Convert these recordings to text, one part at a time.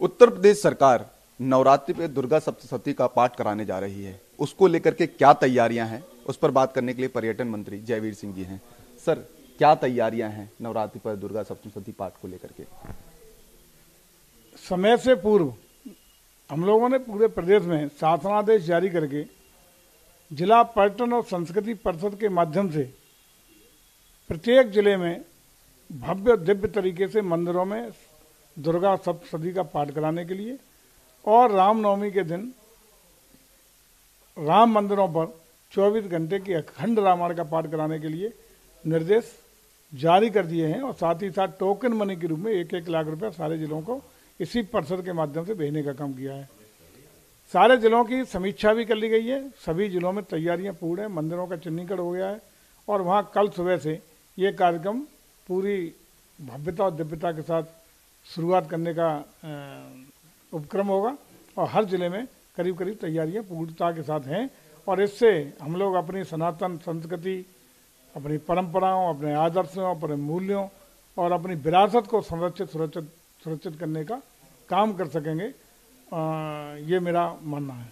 उत्तर प्रदेश सरकार नवरात्रि पे दुर्गा सप्तशती का पाठ कराने जा रही है, उसको लेकर के क्या तैयारियां हैं, उस पर बात करने के लिए पर्यटन मंत्री जयवीर सिंह जी हैं। सर, क्या तैयारियां हैं नवरात्रि पर दुर्गा सप्तशती पाठ को लेकर के? समय से पूर्व हम लोगों ने पूरे प्रदेश में शासनादेश जारी करके जिला पर्यटन और संस्कृति परिषद के माध्यम से प्रत्येक जिले में भव्य दिव्य तरीके से मंदिरों में दुर्गा सप्तशती का पाठ कराने के लिए और रामनवमी के दिन राम मंदिरों पर 24 घंटे की अखंड रामायण का पाठ कराने के लिए निर्देश जारी कर दिए हैं। और साथ ही साथ टोकन मनी के रूप में 1-1 लाख रुपया सारे जिलों को इसी परिषद के माध्यम से भेजने का काम किया है। सारे जिलों की समीक्षा भी कर ली गई है। सभी जिलों में तैयारियां पूर्ण हैं, मंदिरों का चिन्हीकरण हो गया है और वहां कल सुबह से ये कार्यक्रम पूरी भव्यता और दिव्यता के साथ शुरुआत करने का उपक्रम होगा और हर जिले में करीब करीब तैयारियां पूर्णता के साथ हैं। और इससे हम लोग अपनी सनातन संस्कृति, अपनी परंपराओं, अपने आदर्शों, अपने मूल्यों और अपनी विरासत को सुरक्षित करने का काम कर सकेंगे। ये मेरा मानना है।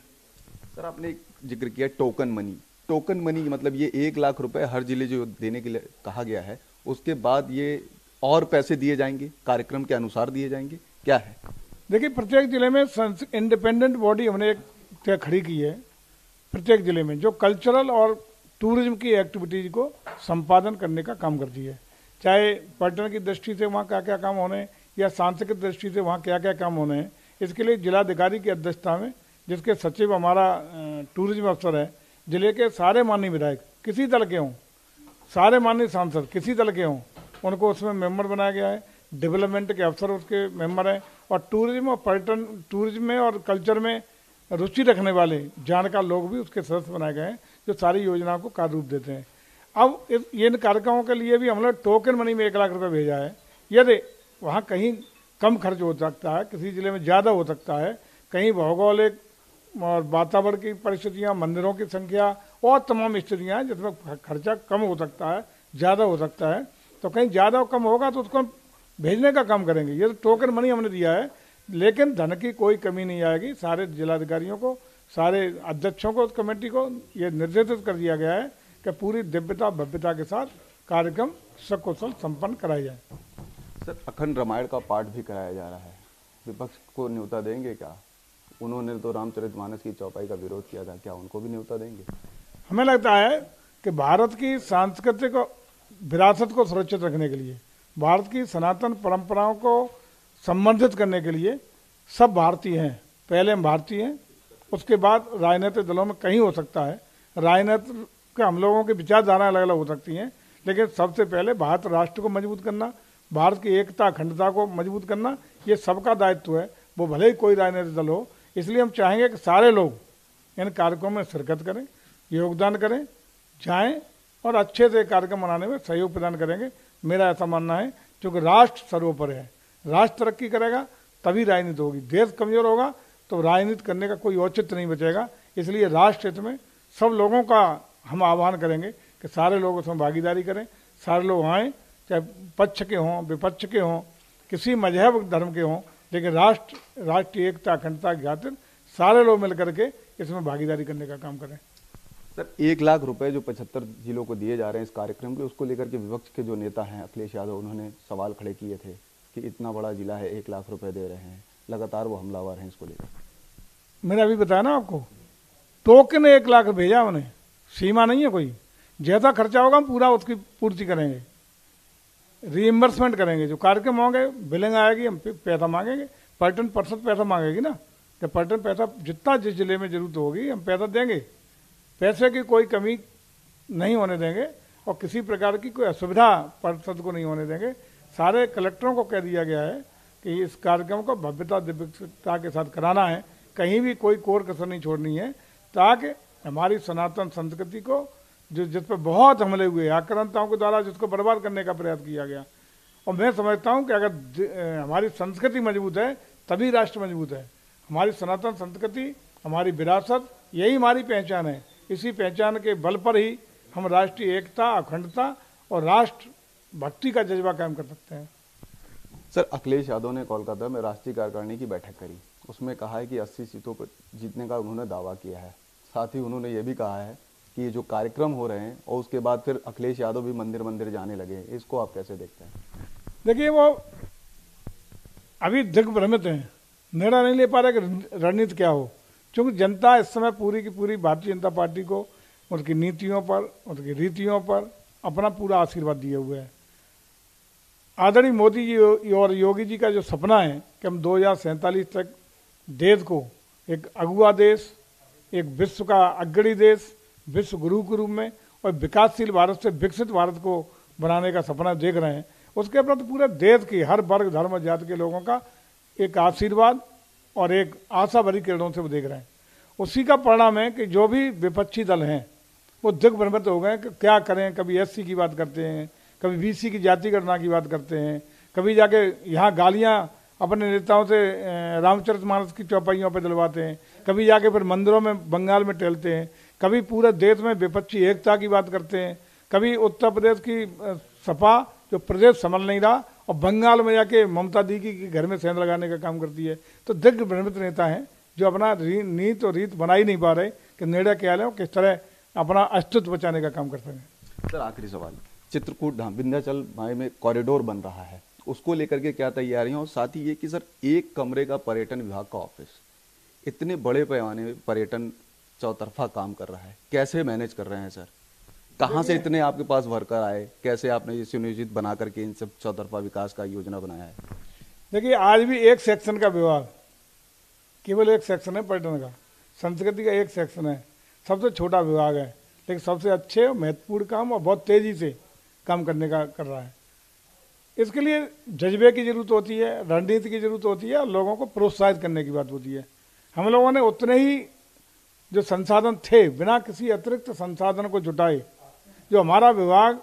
सर, आपने एक जिक्र किया टोकन मनी। टोकन मनी मतलब ये 1 लाख रुपए हर जिले जो देने के लिए कहा गया है, उसके बाद ये और पैसे दिए जाएंगे, कार्यक्रम के अनुसार दिए जाएंगे, क्या है? देखिए, प्रत्येक जिले में इंडिपेंडेंट बॉडी हमने एक तय खड़ी की है प्रत्येक जिले में, जो कल्चरल और टूरिज्म की एक्टिविटीज को संपादन करने का काम करती है। चाहे पर्यटन की दृष्टि से वहाँ क्या क्या काम होने या सांस्कृतिक दृष्टि से वहाँ क्या क्या काम होने हैं, इसके लिए जिलाधिकारी की अध्यक्षता में, जिसके सचिव हमारा टूरिज्म अफसर है, जिले के सारे माननीय विधायक किसी दल के हों, सारे माननीय सांसद किसी दल के हों, उनको उसमें मेंबर बनाया गया है। डेवलपमेंट के अफसर उसके मेंबर हैं और टूरिज्म और पर्यटन, टूरिज्म में और कल्चर में रुचि रखने वाले जानकार लोग भी उसके सदस्य बनाए गए हैं, जो सारी योजनाओं को कार्य रूप देते हैं। अब इन कार्यक्रमों के लिए भी हम लोग टोकन मनी में 1 लाख रुपये भेजा है। यदि वहाँ कहीं कम खर्च हो सकता है, किसी जिले में ज़्यादा हो सकता है, कहीं भौगोलिक और वातावरण की परिस्थितियाँ, मंदिरों की संख्या और तमाम स्थितियाँ हैं जिसमें खर्चा कम हो सकता है, ज़्यादा हो सकता है, तो कहीं ज़्यादा और कम होगा तो उसको भेजने का काम करेंगे। ये तो टोकन मनी हमने दिया है, लेकिन धन की कोई कमी नहीं आएगी। सारे जिलाधिकारियों को, सारे अध्यक्षों को, कमेटी को ये निर्देशित कर दिया गया है कि पूरी दिव्यता भव्यता के साथ कार्यक्रम सकुशल संपन्न कराया जाए। सर, अखंड रामायण का पाठ भी कराया जा रहा है, विपक्ष को न्योता देंगे क्या? उन्होंने तो रामचरितमानस की चौपाई का विरोध किया था, क्या उनको भी न्योता देंगे? हमें लगता है कि भारत की सांस्कृतिक विरासत को सुरक्षित रखने के लिए, भारत की सनातन परंपराओं को संवर्धित करने के लिए सब भारतीय हैं। पहले हम भारतीय हैं, उसके बाद राजनीतिक दलों में कहीं हो सकता है, राजनीतिक का हम लोगों की विचारधारा अलग अलग हो सकती हैं, लेकिन सबसे पहले भारत राष्ट्र को मजबूत करना, भारत की एकता अखंडता को मजबूत करना, ये सबका दायित्व है, वो भले ही कोई राजनीतिक दल हो। इसलिए हम चाहेंगे कि सारे लोग इन कार्यक्रमों में शिरकत करें, योगदान करें, जाएं और अच्छे से कार्यक्रम मनाने में सहयोग प्रदान करेंगे। मेरा ऐसा मानना है, क्योंकि राष्ट्र सर्वोपरि है। राष्ट्र तरक्की करेगा तभी राजनीति होगी, देश कमजोर होगा तो राजनीति करने का कोई औचित्य नहीं बचेगा। इसलिए राष्ट्र हित में सब लोगों का हम आह्वान करेंगे कि सारे लोग उसमें भागीदारी करें, सारे लोग आएँ, चाहे पक्ष के हों, विपक्ष के हों, किसी मजहब धर्म के हों, लेकिन राष्ट्रीय एकता अखंडता की खातिर सारे लोग मिल करके इसमें भागीदारी करने का काम करें। सर, 1 लाख रुपए जो 75 जिलों को दिए जा रहे हैं इस कार्यक्रम के, उसको लेकर के विपक्ष के जो नेता हैं अखिलेश यादव, उन्होंने सवाल खड़े किए थे कि इतना बड़ा जिला है, 1 लाख रुपए दे रहे हैं, लगातार वो हमलावर हैं इसको लेकर। मैंने अभी बताया ना आपको, टोकन 1 लाख भेजा उन्हें, सीमा नहीं है कोई। जैसा खर्चा होगा हम पूरा उसकी पूर्ति करेंगे, रीइंबर्समेंट करेंगे। जो कार्यक्रम होंगे, बिलिंग आएगी, हम पैसा मांगेंगे, पर्यटन परिषद पैसा मांगेगी ना, कि पर्यटन पैसा जितना जिस जिले में जरूरत होगी हम पैसा देंगे। पैसे की कोई कमी नहीं होने देंगे और किसी प्रकार की कोई असुविधा परिषद को नहीं होने देंगे। सारे कलेक्टरों को कह दिया गया है कि इस कार्यक्रम को भव्यता दिव्यता के साथ कराना है, कहीं भी कोई कोर कसर नहीं छोड़नी है, ताकि हमारी सनातन संस्कृति को जिस पर बहुत हमले हुए, आक्रांताओं के द्वारा जिसको बर्बाद करने का प्रयास किया गया। और मैं समझता हूँ कि अगर हमारी संस्कृति मजबूत है तभी राष्ट्र मजबूत है। हमारी सनातन संस्कृति, हमारी विरासत, यही हमारी पहचान है। इसी पहचान के बल पर ही हम राष्ट्रीय एकता, अखंडता और राष्ट्र भक्ति का जज्बा कायम कर सकते हैं। सर, अखिलेश यादव ने कोलकाता में राष्ट्रीय कार्यकारिणी की बैठक करी, उसमें कहा है कि 80 सीटों पर जीतने का उन्होंने दावा किया है। साथ ही उन्होंने ये भी कहा है कि ये जो कार्यक्रम हो रहे हैं और उसके बाद फिर अखिलेश यादव भी मंदिर मंदिर जाने लगे, इसको आप कैसे देखते हैं? देखिए, वो अभी दिग्भ्रमित हैं, निर्णय नहीं ले पा रहे कि रणनीति क्या हो, क्योंकि जनता इस समय पूरी की पूरी भारतीय जनता पार्टी को उनकी नीतियों पर, उनकी रीतियों पर अपना पूरा आशीर्वाद दिए हुए है। आदरणीय मोदी जी और योगी जी का जो सपना है कि हम 2047 तक देश को एक अगुआ देश, एक विश्व का अग्रणी देश, विश्व गुरु के रूप में और विकासशील भारत से विकसित भारत को बनाने का सपना देख रहे हैं, उसके प्रति पूरे देश की हर वर्ग धर्म जाति के लोगों का एक आशीर्वाद और एक आशा भरी किरणों से वो देख रहे हैं। उसी का परिणाम है कि जो भी विपक्षी दल हैं वो दिग्भ्रमित हो गए कि क्या करें। कभी एससी की बात करते हैं, कभी बीसी की जाति गणना की बात करते हैं, कभी जाके यहाँ गालियाँ अपने नेताओं से रामचरितमानस की चौपाइयों पर दिलवाते हैं, कभी जाके फिर मंदिरों में बंगाल में टहलते हैं, कभी पूरे देश में विपक्षी एकता की बात करते हैं, कभी उत्तर प्रदेश की सपा जो प्रदेश संभल नहीं रहा और बंगाल में जाके ममता दीदी के घर में सेंध लगाने का काम करती है। तो दिग्भ्रमित नेता हैं जो अपना नीति और रीत बना ही नहीं पा रहे कि निर्णय क्या लें, किस तरह अपना अस्तित्व बचाने का काम करते हैं। सर, आखिरी सवाल, चित्रकूट धाम विंध्याचल भाई में कॉरिडोर बन रहा है, उसको लेकर के क्या तैयारियां, और साथ ही ये कि सर एक कमरे का पर्यटन विभाग का ऑफिस इतने बड़े पैमाने में पर्यटन चौतरफा काम कर रहा है, कैसे मैनेज कर रहे हैं सर? कहाँ से इतने आपके पास वर्कर आए, कैसे आपने ये सुनियोजित बना करके इन सब चौतरफा विकास का योजना बनाया है? देखिए, आज भी एक सेक्शन का विभाग, केवल एक सेक्शन है पर्यटन का, संस्कृति का एक सेक्शन है, सबसे छोटा विभाग है, लेकिन सबसे अच्छे और महत्वपूर्ण काम और बहुत तेजी से काम करने का कर रहा है। इसके लिए जज्बे की जरूरत होती है, रणनीति की जरूरत होती है और लोगों को प्रोत्साहित करने की बात होती है। हम लोगों ने उतने ही जो संसाधन थे बिना किसी अतिरिक्त संसाधन को जुटाए, जो हमारा विभाग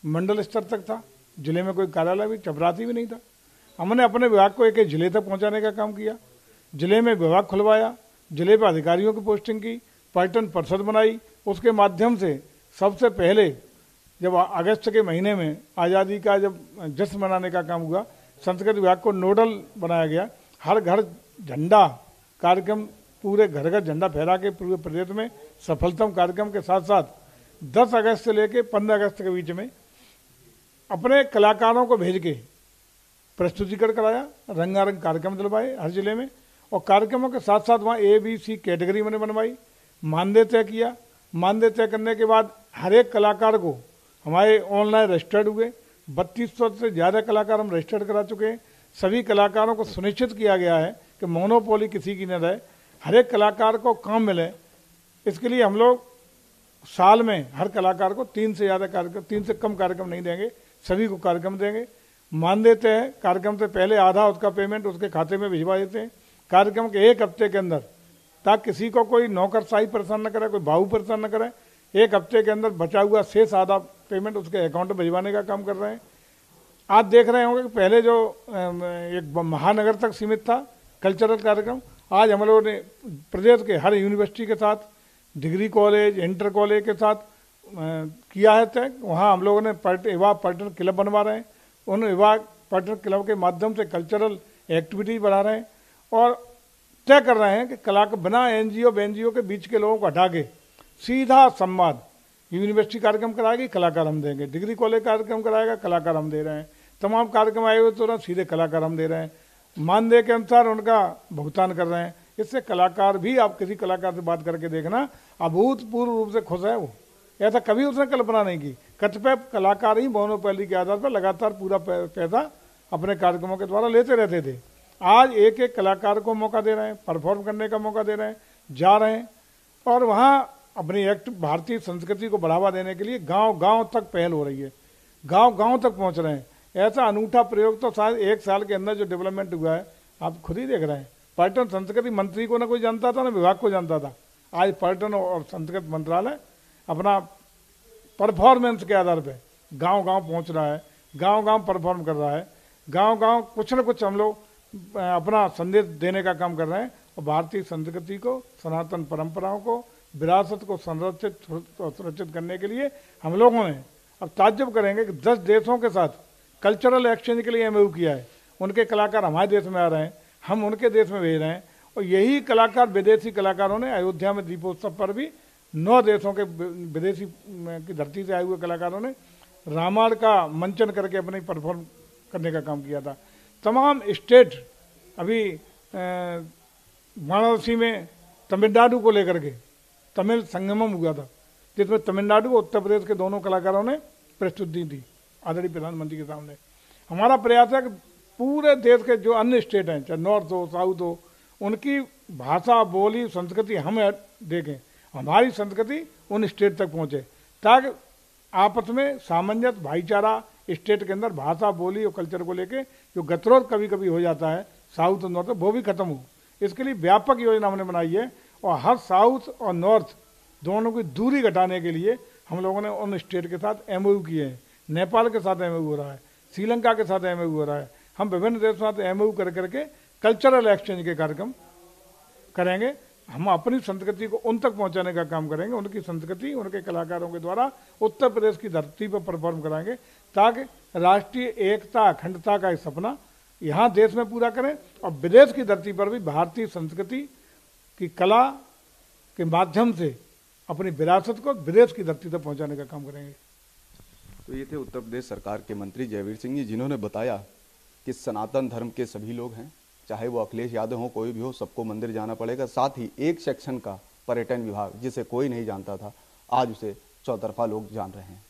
मंडल स्तर तक था, जिले में कोई कार्यालय भी चपरासी भी नहीं था, हमने अपने विभाग को एक एक जिले तक पहुंचाने का काम किया। जिले में विभाग खुलवाया, जिले पर अधिकारियों की पोस्टिंग की, पर्यटन परिषद बनाई, उसके माध्यम से सबसे पहले जब अगस्त के महीने में आज़ादी का जब जश्न मनाने का काम हुआ, संस्कृति विभाग को नोडल बनाया गया। हर घर झंडा कार्यक्रम, पूरे घर घर झंडा फहरा के पूरे प्रदेश में सफलतम कार्यक्रम के साथ साथ 10 अगस्त से लेकर 15 अगस्त के बीच में अपने कलाकारों को भेज के प्रस्तुतिकरण कराया, रंगारंग कार्यक्रम दिलवाए हर जिले में, और कार्यक्रमों के साथ साथ वहाँ ABC कैटेगरी मैंने बनवाई, मानदेय तय किया। मानदेय तय करने के बाद हर एक कलाकार को हमारे ऑनलाइन रजिस्टर्ड हुए, 3200 से ज़्यादा कलाकार हम रजिस्टर्ड करा चुके हैं। सभी कलाकारों को सुनिश्चित किया गया है कि मोनोपोली किसी की न रहे, हर एक कलाकार को काम मिले। इसके लिए हम लोग साल में हर कलाकार को 3 से ज़्यादा कार्यक्रम, 3 से कम कार्यक्रम नहीं देंगे, सभी को कार्यक्रम देंगे। मान देते हैं कार्यक्रम से पहले आधा उसका पेमेंट उसके खाते में भिजवा देते हैं कार्यक्रम के 1 हफ्ते के अंदर, ताकि किसी को कोई नौकरशाही परेशान न करे, कोई बाहू परेशान न करे। 1 हफ्ते के अंदर बचा हुआ शेष आधा पेमेंट उसके अकाउंट में भिजवाने का काम कर रहे हैं। आज देख रहे होंगे कि पहले जो एक महानगर तक सीमित था कल्चरल कार्यक्रम, आज हम लोगों ने प्रदेश के हर यूनिवर्सिटी के साथ, डिग्री कॉलेज, इंटर कॉलेज के साथ किया है तय। वहाँ हम लोगों ने युवा पर्यटन क्लब बनवा रहे हैं, उन युवा पर्यटन क्लब के माध्यम से कल्चरल एक्टिविटीज बढ़ा रहे हैं और तय कर रहे हैं कि कला के बिना एनजीओ के बीच के लोगों को हटा के सीधा संवाद, यूनिवर्सिटी कार्यक्रम कराएगी, कलाकार हम देंगे, डिग्री कॉलेज कार्यक्रम कराएगा, कलाकार हम दे रहे हैं, तमाम कार्यक्रम आए हुए तो सीधे कलाकार हम दे रहे हैं, मानदेय के अनुसार उनका भुगतान कर रहे हैं। इससे कलाकार भी, आप किसी कलाकार से बात करके देखना, अभूतपूर्व रूप से खुश है वो। ऐसा कभी उसने कल्पना नहीं की। कतिपय कलाकार ही मोनोपोली के आधार पर लगातार पूरा पैसा अपने कार्यक्रमों के द्वारा लेते रहते थे। आज एक एक कलाकार को मौका दे रहे हैं, परफॉर्म करने का मौका दे रहे हैं, जा रहे हैं और वहाँ अपनी भारतीय संस्कृति को बढ़ावा देने के लिए गांव गांव तक पहल हो रही है, गांव गांव तक पहुंच रहे हैं। ऐसा अनूठा प्रयोग तो शायद 1 साल के अंदर जो डेवलपमेंट हुआ है आप खुद ही देख रहे हैं। पर्यटन संस्कृति मंत्री को ना कोई जानता था, ना विभाग को जानता था। आज पर्यटन और संस्कृति मंत्रालय अपना परफॉर्मेंस के आधार पर गांव गांव पहुंच रहा है, गांव गांव परफॉर्म कर रहा है, गांव गांव कुछ न कुछ हम लोग अपना संदेश देने का काम कर रहे हैं और भारतीय संस्कृति को, सनातन परंपराओं को, विरासत को संरक्षित और सुरक्षित करने के लिए हम लोगों ने, अब ताज्जुब करेंगे कि 10 देशों के साथ कल्चरल एक्सचेंज के लिए MOU किया है उनके कलाकार हमारे देश में आ रहे हैं, हम उनके देश में भेज रहे हैं। और यही कलाकार, विदेशी कलाकारों ने अयोध्या में दीपोत्सव पर भी 9 देशों के विदेशी की धरती से आए हुए कलाकारों ने रामायण का मंचन करके अपने परफॉर्म करने का काम किया था। तमाम स्टेट, अभी वाराणसी में तमिलनाडु को लेकर के तमिल संगमम हुआ था, जिसमें तमिलनाडु और उत्तर प्रदेश के दोनों कलाकारों ने प्रस्तुति दी आदरणीय प्रधानमंत्री के सामने। हमारा प्रयास है कि पूरे देश के जो अन्य स्टेट हैं, चाहे नॉर्थ हो साउथ हो, उनकी भाषा, बोली, संस्कृति हम देखें, हमारी संस्कृति उन स्टेट तक पहुँचे, ताकि आपस में सामंजस्य, भाईचारा स्टेट के अंदर भाषा, बोली और कल्चर को लेके जो गतिरोध कभी कभी हो जाता है साउथ और नॉर्थ, वो भी खत्म हो। इसके लिए व्यापक योजना हमने बनाई है और हर साउथ और नॉर्थ दोनों की दूरी घटाने के लिए हम लोगों ने उन स्टेट के साथ एमओयू किए हैं। नेपाल के साथ एमओयू हो रहा है, श्रीलंका के साथ एमओयू हो रहा है। हम विभिन्न देशों के साथ एमओयू कर करके कल्चरल एक्सचेंज के कार्यक्रम करेंगे। हम अपनी संस्कृति को उन तक पहुंचाने का काम करेंगे, उनकी संस्कृति उनके कलाकारों के द्वारा उत्तर प्रदेश की धरती पर परफॉर्म कराएंगे, ताकि राष्ट्रीय एकता, अखंडता का एक सपना यहाँ देश में पूरा करें और विदेश की धरती पर भी भारतीय संस्कृति की कला के माध्यम से अपनी विरासत को विदेश की धरती तक पहुंचाने का काम करेंगे। तो ये थे उत्तर प्रदेश सरकार के मंत्री जयवीर सिंह जी, जिन्होंने बताया कि सनातन धर्म के सभी लोग हैं, चाहे वो अखिलेश यादव हो, कोई भी हो, सबको मंदिर जाना पड़ेगा। साथ ही एक सेक्शन का पर्यटन विभाग जिसे कोई नहीं जानता था, आज उसे चौतरफा लोग जान रहे हैं।